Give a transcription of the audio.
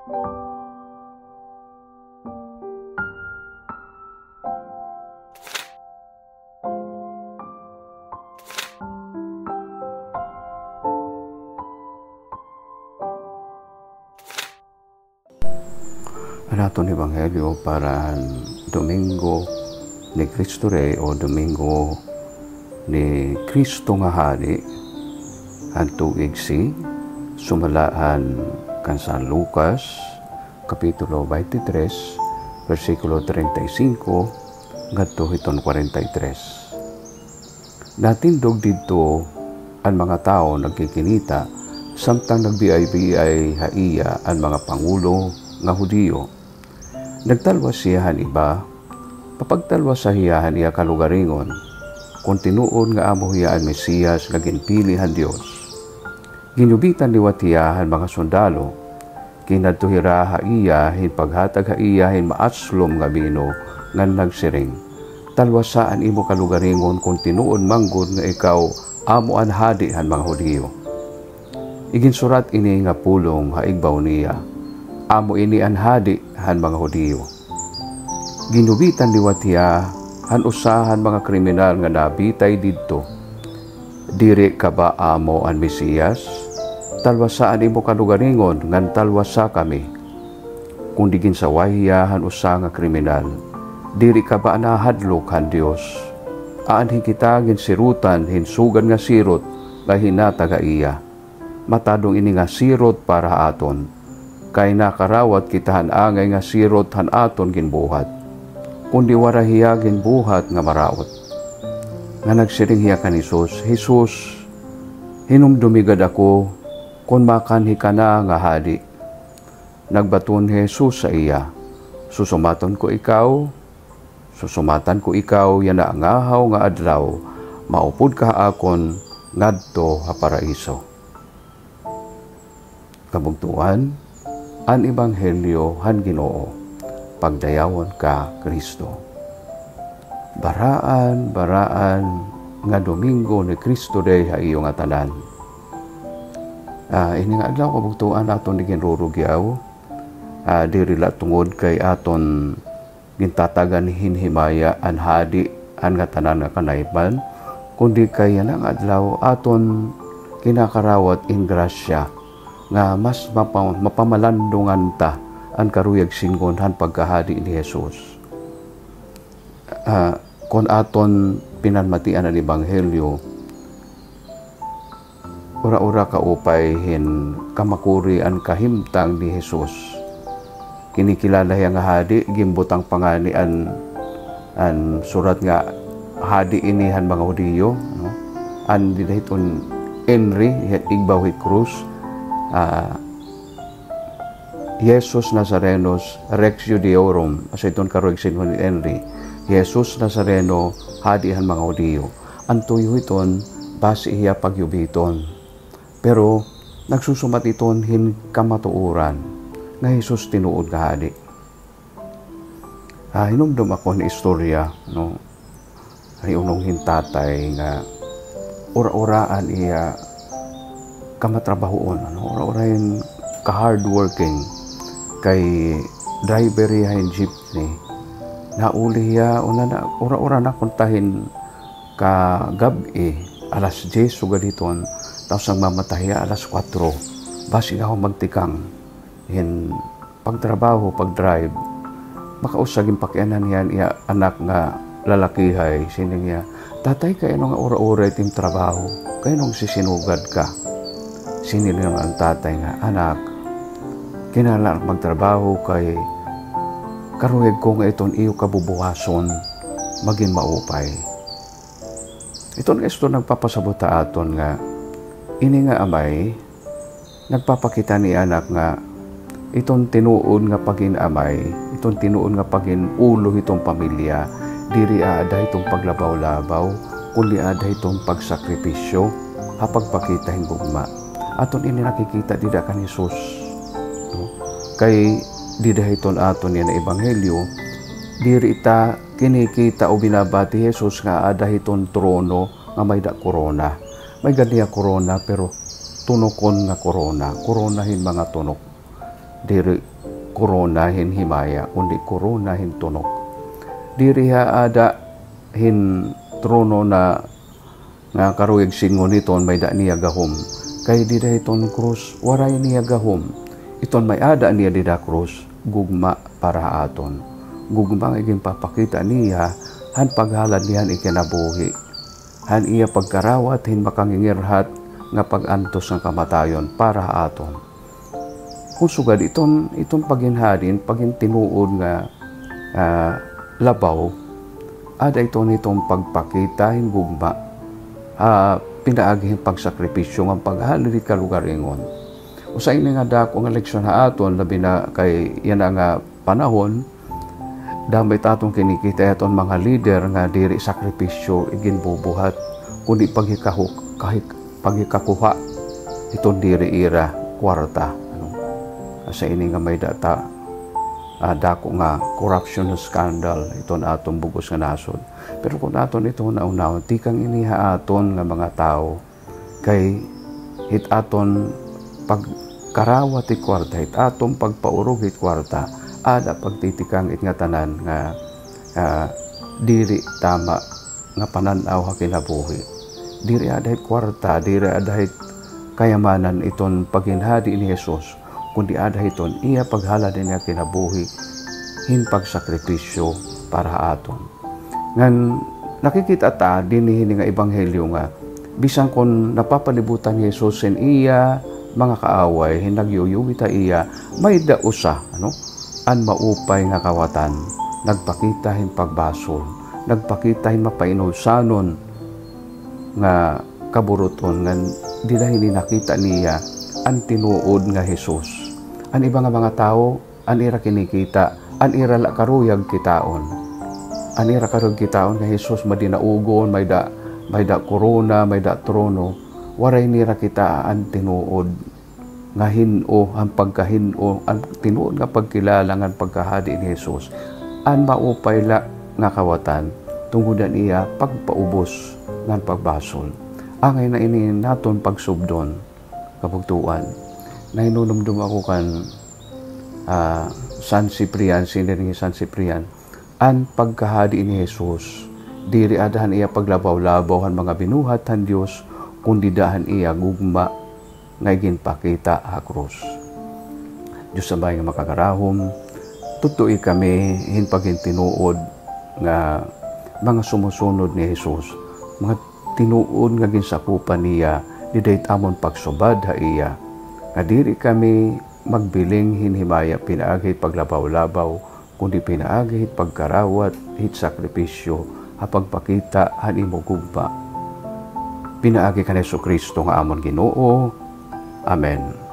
Ang atong ebanghelyo para Domingo ni Cristo Rey o Domingo ni Cristo nga Hari ang tuig sumalaan kan San Lucas kapitulo 23 versikulo 35 ngadto hiton 43. Natindog didto ang mga tao nagkikinita samtang nagbiay-biay haiya ang mga pangulo nga Hudiyo. Nagtalwas siyahan iba, papagtalwas sa hiyahan iya kalugaringon, kung tinuod nga amo hiya ang Mesiyas nga ginpilihan Dios. Ginubitan liwat hiyahan mga sundalo, kinadtuhira haiya hin paghatag haiya hin maatslom nga bino nga nagsiring. Talwasaan imo kalugaringon kung tinuod manggod nga ikaw amo an hadi han mga Hudiyo. Iginsurat ini nga pulong haigbaw niya, amo ini an hadi han mga Hudiyo. Ginubitan liwat hiya han usahan mga kriminal nga nabitay didto. Diri ka ba amo an Mesiyas? Talwasaan imo kalugaringon ngan talwasa kami. Kung di ginsaway hiya han usa nga kriminal, diri ka ba nahadlok han Dios? Aanhin kita ginsirutan hinsugan nga sirot nga hinataga iya. Matadong ini nga sirot para aton. Kay nakarawat kitahan angay nga sirot han aton ginbuhat, kundi wara hiya ginbuhat nga marawat. Nga nagsiring hiya kan Jesus, hinumdumigad ako, kung makanhi ka na nga hadi. Nagbaton Jesus sa iya, susumatan ko ikaw, yan na angahaw nga adlaw, maupod ka akon, ngadto ha paraiso. Kabugtuan, ang ebanghelyo han Ginoo, pagdayawon ka Kristo. Baraan nga Domingo ni Cristo Rey ha iyo nga tanan. Ini nga adlaw kabugtuan aton di ginrurugyaw, diri la tungod kay aton gintatagan hinhimaya an hadi an nga tanan nga kanayban, kundi kay nga adlaw aton kinakarawat in grasya nga mas mapamalandungan ta ang karuyag singon han pagkahadi ni Jesus. Kung aton pinanmatian ang ebanghelyo, ura-ura kaupay hin kamakuri ang kahimtang ni Jesus. Kinikilala hiya nga hadi, gimbutang pangani an surat nga hadi ini han mga Hudiyo, no? An didahiton Henry igbaw cruz, Jesus Nazarenos Rex Judiorum, asa iton karoig singon ni Henry, Jesus Nazareno hadi han mga Hudiyo. Antuyo iton base iya pagyubiton, pero nagsusumat iton hin kamatuuran nga Jesus tinuod nga hadi. Hinumdum ako ni istorya, no, riunong hintatay nga ura-uraan iya kamatrabahoon, ano, ura-urahin ka-hardworking kay driver yahin jeepney. Nauli ya ura-ura na kuntahin ka gabi alas 10 sugaditon, tapos ang mamatahiya alas 4. Basi ako magtikang hin pagtrabaho, pagdrive, makausagin pakyanan yan iya anak nga lalakihay, sining niya, tatay kayo nga ura-ura itim trabaho, kayo nung sisinugad ka. Sinin nga ang tatay nga, anak, kinala magtrabaho kay karuhig ko nga iton iyo kabubuhason maging maupay. Iton nga isto nagpapasabot aton nga ini nga amay nagpapakita ni anak nga iton tinuon nga pagin amay, iton tinuon nga pagin ulo itong pamilya, diri ada itong paglabaw-labaw, kundi ada itong pagsakripisyo, hapagpakita hingugma. Aton ini nakikita dida kan Jesus, no? Kay dida iton aton yan na ebanghelyo, diri ita kinikita o binabati Jesus nga ada iton trono nga may da korona. May ganiya korona pero tunokon nga korona, koronahin mga tunok. diri korona hin himaya kundi korona hin tunok. Diri ada hin trono na nga karuyag singon iton may da niya gahom. Kay dida iton krus waray niya gahom. Iton may ada niya dida krus gugma para aton. Gugma nga papakita niya han paghalad niyan ikinabuhi. Han iya pagkarawat hin makangingirhat nga pagantos ng kamatayon para aton. Kung sugad iton paginhadin, pagintinuod nga labaw, ada itong pagpakita hin gugma, pinaagihing pagsakripisyo ng paghalad di kalugaringon. Usa ini nga dako nga leksyon ha aton, labi na kay yan nga panahon, damay tatong kinikita aton mga leader nga diri sakripisyo igin bubuhat, kundi pagikakuha itong diri ira kwarta. Sa ini nga may data dako nga corruption scandal iton atong bugos nga nasod. Pero kung aton ito naunahon tikang iniha aton nga mga tao kay hit aton pagkarawat ti kwarta, hit aton pagpaurog hit kwarta, ada pagtitikang it nga tanan nga diri tama nga pananaw ha kinabuhi. Diri ada hit kwarta, diri ada hit kayamanan iton paginhadi ni Jesus, kundi ada hiton iya paghalad niya kinabuhi hin pagsakripisyo para aton. Ngan nakikita ta dinhi nga ebanghelyo nga bisan kon napapalibutan ni Jesus sen iya mga kaaway hin nagyuyugi ta iya may dausa an maupay nga kawatan, nagpakita hin pagbasol, nagpakita hin mapainulsanon nga kaburuton ngan dila hin nakita niya an tinuod nga Jesus. An iba nga mga tao, an ira kinikita, an ira la karuyag kitaon. An ira karuyag kitaon nga Jesus madinaugon, may da korona, may da trono. Waray nira kita an tinuod nga hino, ang pagkahino, ang tinuod nga pagkilala nga pagkahadi ni Jesus. An maupay la nga kawatan, tunggudan iya pagpaubos nga pagbasol. Angay na ini naton pagsubdon kabugtuan. Nahinunumdum ako kan San Ciprian, siniringi San Ciprian, an pagkahadi ni Jesus, diri adahan iya paglabaw-labaw han mga binuhat han Dios, kundi dahan iya gugma ngaygin pakita ha krus. Diyos sabay nga makagarahom, tutui kami hin pagintinuod nga mga sumusunod ni Jesus, mga tinuod nga ginsakupan niya, didayt amon pagsubad ha iya. Nga diri kami magbiling hinhimaya pinaagi paglabaw-labaw, kundi pinaagi pagkarawat hit sakripisyo ha pagpakita han imo gugma. Pinaagi kan Jesu Kristo nga amon Ginoo. Amen.